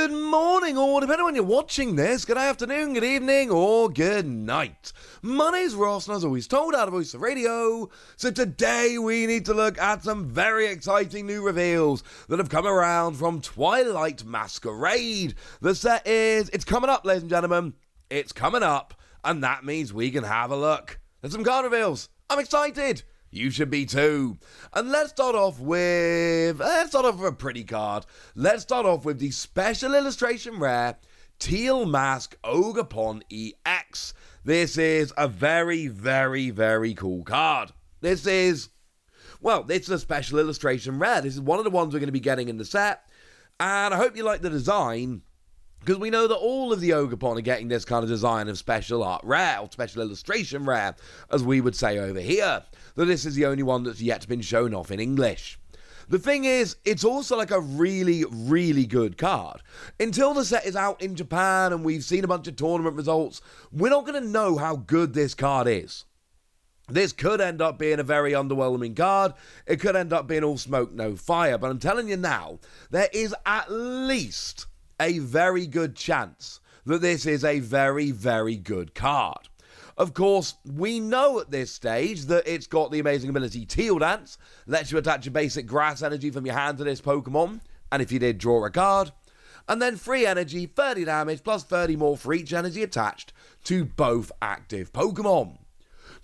Good morning, or depending on when you're watching this, good afternoon, good evening, or good night. My name's Ross, and as always told out of Voice of Radio, so today we need to look at some very exciting new reveals that have come around from Twilight Masquerade. The set is, it's coming up, ladies and gentlemen, it's coming up, and that means we can have a look. There's some card reveals. I'm excited. You should be too. And let's start off with a pretty card. Let's start off with the special illustration rare Teal Mask Ogerpon EX. This is a very, very, very cool card. It's a special illustration rare. This is one of the ones we're going to be getting in the set. And I hope you like the design, because we know that all of the Ogerpon are getting this kind of design of special art rare, or special illustration rare, as we would say over here. That this is the only one that's yet been shown off in English. The thing is, it's also like a really, really good card. Until the set is out in Japan and we've seen a bunch of tournament results, we're not going to know how good this card is. This could end up being a very underwhelming card. It could end up being all smoke, no fire. But I'm telling you now, there is at least a very good chance that this is a very, very good card. Of course, we know at this stage that it's got the amazing ability Teal Dance, lets you attach a basic grass energy from your hand to this Pokemon, and if you did, draw a card. And then free energy, 30 damage, plus 30 more for each energy attached to both active Pokemon.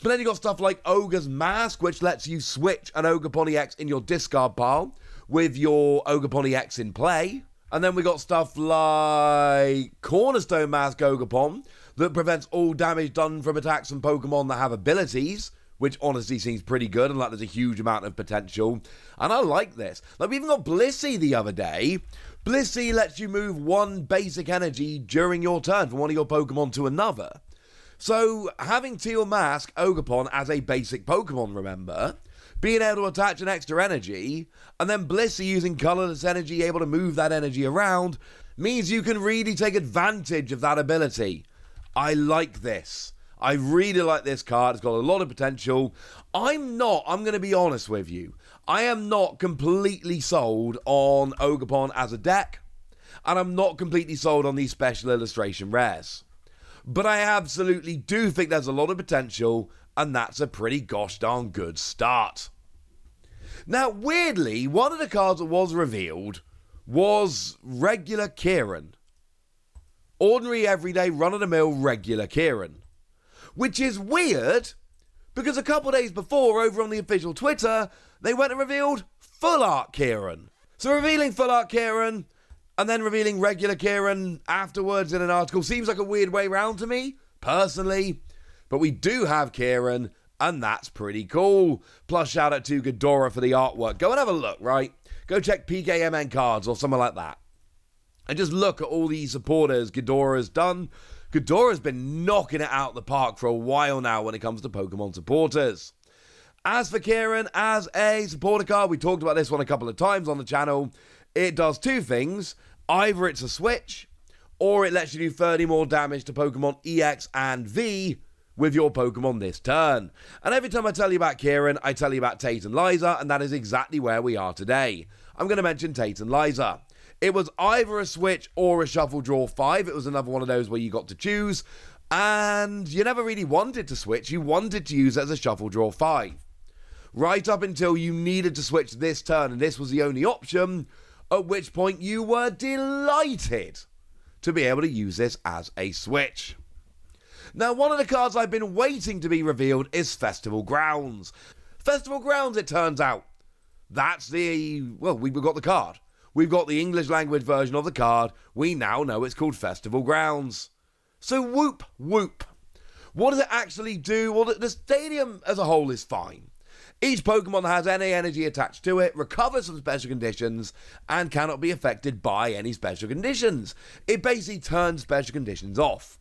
But then you got stuff like Ogre's Mask, which lets you switch an Ogerpon EX in your discard pile with your Ogerpon EX in play. And then we got stuff like Cornerstone Mask Ogerpon, that prevents all damage done from attacks from Pokemon that have abilities, which honestly seems pretty good, and like there's a huge amount of potential. And I like this. Like, we even got Blissey the other day. Blissey lets you move one basic energy during your turn from one of your Pokemon to another. So, having Teal Mask Ogerpon as a basic Pokemon, remember, being able to attach an extra energy, and then Blissey using colorless energy, able to move that energy around, means you can really take advantage of that ability. I like this. I really like this card. It's got a lot of potential. I'm going to be honest with you. I am not completely sold on Ogerpon as a deck, and I'm not completely sold on these special illustration rares. But I absolutely do think there's a lot of potential, and that's a pretty gosh darn good start. Now, weirdly, one of the cards that was revealed was regular Kieran. Ordinary, everyday, run-of-the-mill, regular Kieran. Which is weird, because a couple days before, over on the official Twitter, they went and revealed Full Art Kieran. So revealing Full Art Kieran, and then revealing regular Kieran afterwards in an article seems like a weird way round to me, personally. But we do have Kieran, and that's pretty cool. Plus, shout out to Ghidorah for the artwork. Go and have a look, right? Go check PKMN cards or something like that. And just look at all these supporters Ghidorah's done. Ghidorah's been knocking it out the park for a while now when it comes to Pokemon supporters. As for Kieran, as a supporter card, we talked about this one a couple of times on the channel. It does two things. Either it's a switch, or it lets you do 30 more damage to Pokemon EX and V with your Pokemon this turn. And every time I tell you about Kieran, I tell you about Tate and Liza, and that is exactly where we are today. I'm going to mention Tate and Liza. It was either a switch or a shuffle draw 5. It was another one of those where you got to choose, and you never really wanted to switch. You wanted to use it as a shuffle draw 5. Right up until you needed to switch this turn, and this was the only option, at which point you were delighted to be able to use this as a switch. Now, one of the cards I've been waiting to be revealed is Festival Grounds. Festival Grounds, it turns out. We've got the card. We've got the English language version of the card. We now know it's called Festival Grounds. So whoop, whoop. What does it actually do? Well, the stadium as a whole is fine. Each Pokemon that has any energy attached to it recovers from special conditions and cannot be affected by any special conditions. It basically turns special conditions off.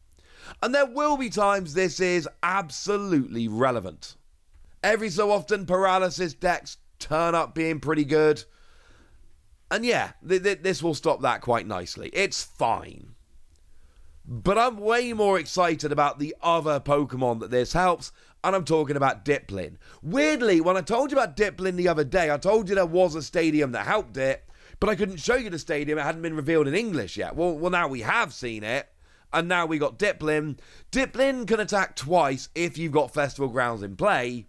And there will be times this is absolutely relevant. Every so often, paralysis decks turn up being pretty good. And yeah, this will stop that quite nicely. It's fine. But I'm way more excited about the other Pokemon that this helps, and I'm talking about Diplin. Weirdly, when I told you about Diplin the other day, I told you there was a stadium that helped it, But I couldn't show you the stadium. It hadn't been revealed in English yet. Well, now we have seen it. And now we got Diplin. Diplin can attack twice if you've got Festival Grounds in play.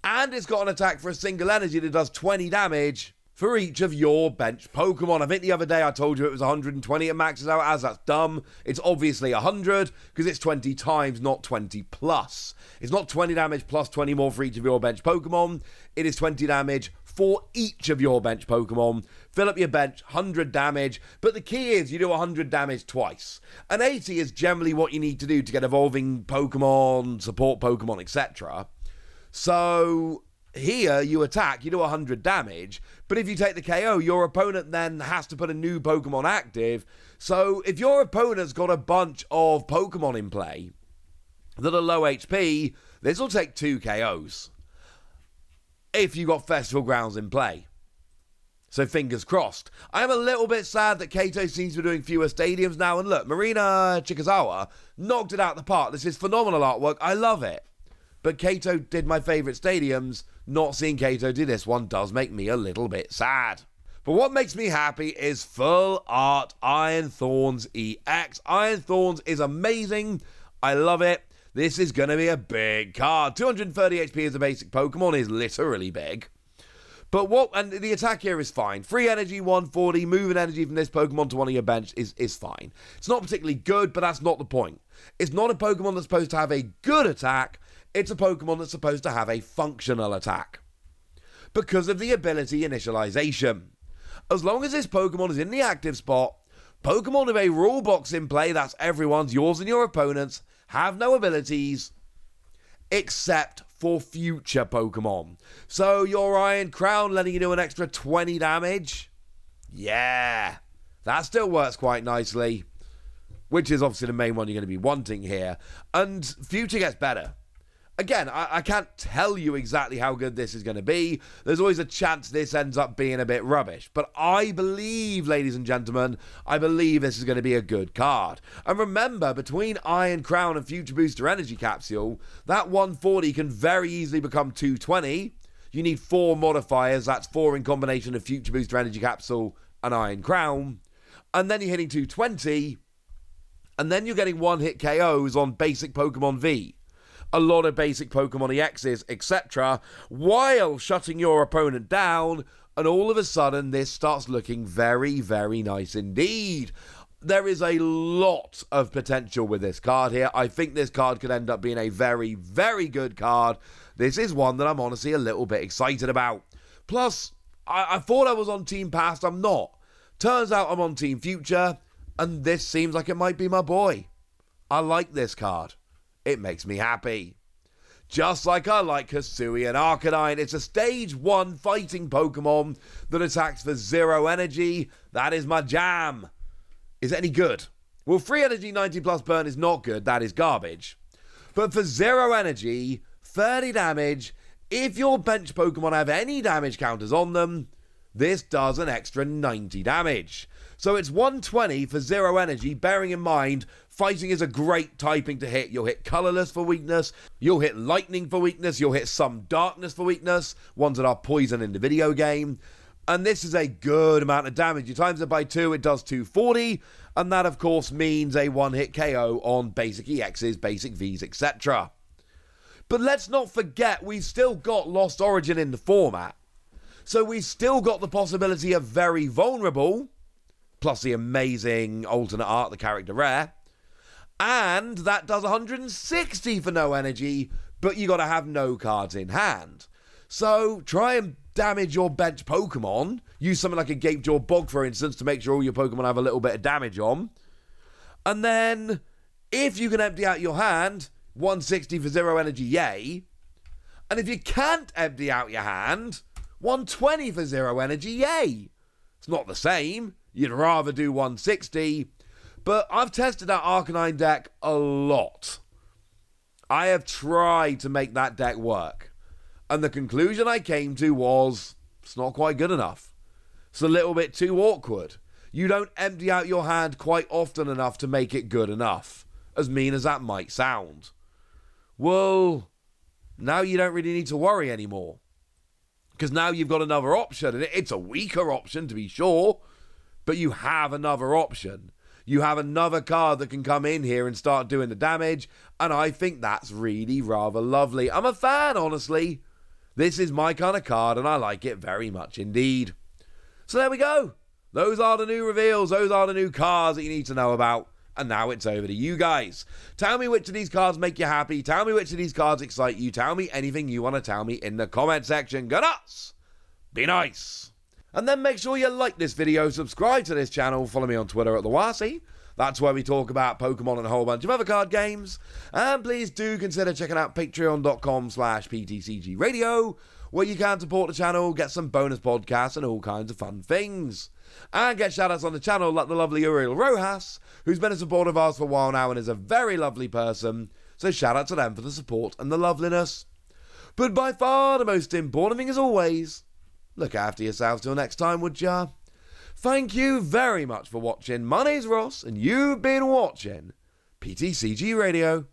And it's got an attack for a single energy that does 20 damage for each of your bench Pokemon. I think the other day I told you it was 120 it maxes out as. That's dumb. It's obviously 100 because it's 20 times, not 20 plus. It's not 20 damage plus 20 more for each of your bench Pokemon. It is 20 damage for each of your bench Pokemon. Fill up your bench, 100 damage. But the key is you do 100 damage twice. And 80 is generally what you need to do to get evolving Pokemon, support Pokemon, etc. So here you attack, you do 100 damage, but if you take the KO, your opponent then has to put a new Pokemon active. So if your opponent's got a bunch of Pokemon in play that are low HP, this will take 2 KOs if you got Festival Grounds in play. So fingers crossed. I am a little bit sad that Kato seems to be doing fewer stadiums now, and look, Marina Chikazawa knocked it out the park. This is phenomenal artwork, I love it. But Kato did my favourite stadiums. Not seeing Kato do this one does make me a little bit sad. But what makes me happy is full art Iron Thorns EX. Iron Thorns is amazing. I love it. This is going to be a big card. 230 HP as a basic Pokemon is literally big. But and the attack here is fine. Free energy, 140. Moving energy from this Pokemon to one of your bench is fine. It's not particularly good, but that's not the point. It's not a Pokemon that's supposed to have a good attack. It's a Pokemon that's supposed to have a functional attack because of the ability initialization. As long as this Pokemon is in the active spot, Pokemon with a rule box in play, that's everyone's, yours and your opponent's, have no abilities except for future Pokemon. So your Iron Crown letting you do an extra 20 damage, yeah, that still works quite nicely, which is obviously the main one you're going to be wanting here. And future gets better. Again, I can't tell you exactly how good this is going to be. There's always a chance this ends up being a bit rubbish. But I believe, ladies and gentlemen, I believe this is going to be a good card. And remember, between Iron Crown and Future Booster Energy Capsule, that 140 can very easily become 220. You need 4 modifiers. That's 4 in combination of Future Booster Energy Capsule and Iron Crown. And then you're hitting 220. And then you're getting one-hit KOs on basic Pokemon V. A lot of basic Pokemon EXs, etc., while shutting your opponent down, and all of a sudden this starts looking very, very nice indeed. There is a lot of potential with this card here. I think this card could end up being a very, very good card. This is one that I'm honestly a little bit excited about. Plus, I thought I was on Team Past, I'm not. Turns out I'm on Team Future, and this seems like it might be my boy. I like this card. It makes me happy. Just like I like Hisui and Arcanine. It's a stage 1 fighting Pokemon that attacks for 0 energy. That is my jam. Is it any good? Well, free energy 90 plus burn is not good. That is garbage. But for 0 energy, 30 damage, if your bench Pokemon have any damage counters on them, this does an extra 90 damage. So it's 120 for 0 energy, bearing in mind, fighting is a great typing to hit. You'll hit colorless for weakness, you'll hit lightning for weakness, you'll hit some darkness for weakness, ones that are poison in the video game. And this is a good amount of damage. You times it by 2, it does 240, and that of course means a one-hit KO on basic EXs, basic Vs, etc. But let's not forget, we've still got Lost Origin in the format. So we've still got the possibility of Very Vulnerable, plus the amazing alternate art, the character rare. And that does 160 for no energy, but you got to have no cards in hand. So try and damage your bench Pokemon. Use something like a Gapejaw Bog, for instance, to make sure all your Pokemon have a little bit of damage on. And then, if you can empty out your hand, 160 for 0 energy, yay. And if you can't empty out your hand, 120 for 0 energy, yay. It's not the same. You'd rather do 160. But I've tested that Arcanine deck a lot. I have tried to make that deck work. And the conclusion I came to was, it's not quite good enough. It's a little bit too awkward. You don't empty out your hand quite often enough to make it good enough. As mean as that might sound. Well, now you don't really need to worry anymore. Because now you've got another option, and it's a weaker option to be sure, but you have another option. You have another card that can come in here and start doing the damage, and I think that's really rather lovely. I'm a fan, honestly. This is my kind of card, and I like it very much indeed. So there we go. Those are the new reveals. Those are the new cards that you need to know about. And now it's over to you guys. Tell me which of these cards make you happy. Tell me which of these cards excite you. Tell me anything you want to tell me in the comment section. Go nuts! Be nice! And then make sure you like this video, subscribe to this channel, follow me on Twitter at TheWasi. That's where we talk about Pokemon and a whole bunch of other card games. And please do consider checking out patreon.com/PTCGradio, where you can support the channel, get some bonus podcasts and all kinds of fun things. And get shoutouts on the channel like the lovely Uriel Rojas, who's been a supporter of ours for a while now and is a very lovely person. So shout out to them for the support and the loveliness. But by far the most important thing as always, look after yourselves till next time, would ya? Thank you very much for watching. My name's Ross, and you've been watching PTCG Radio.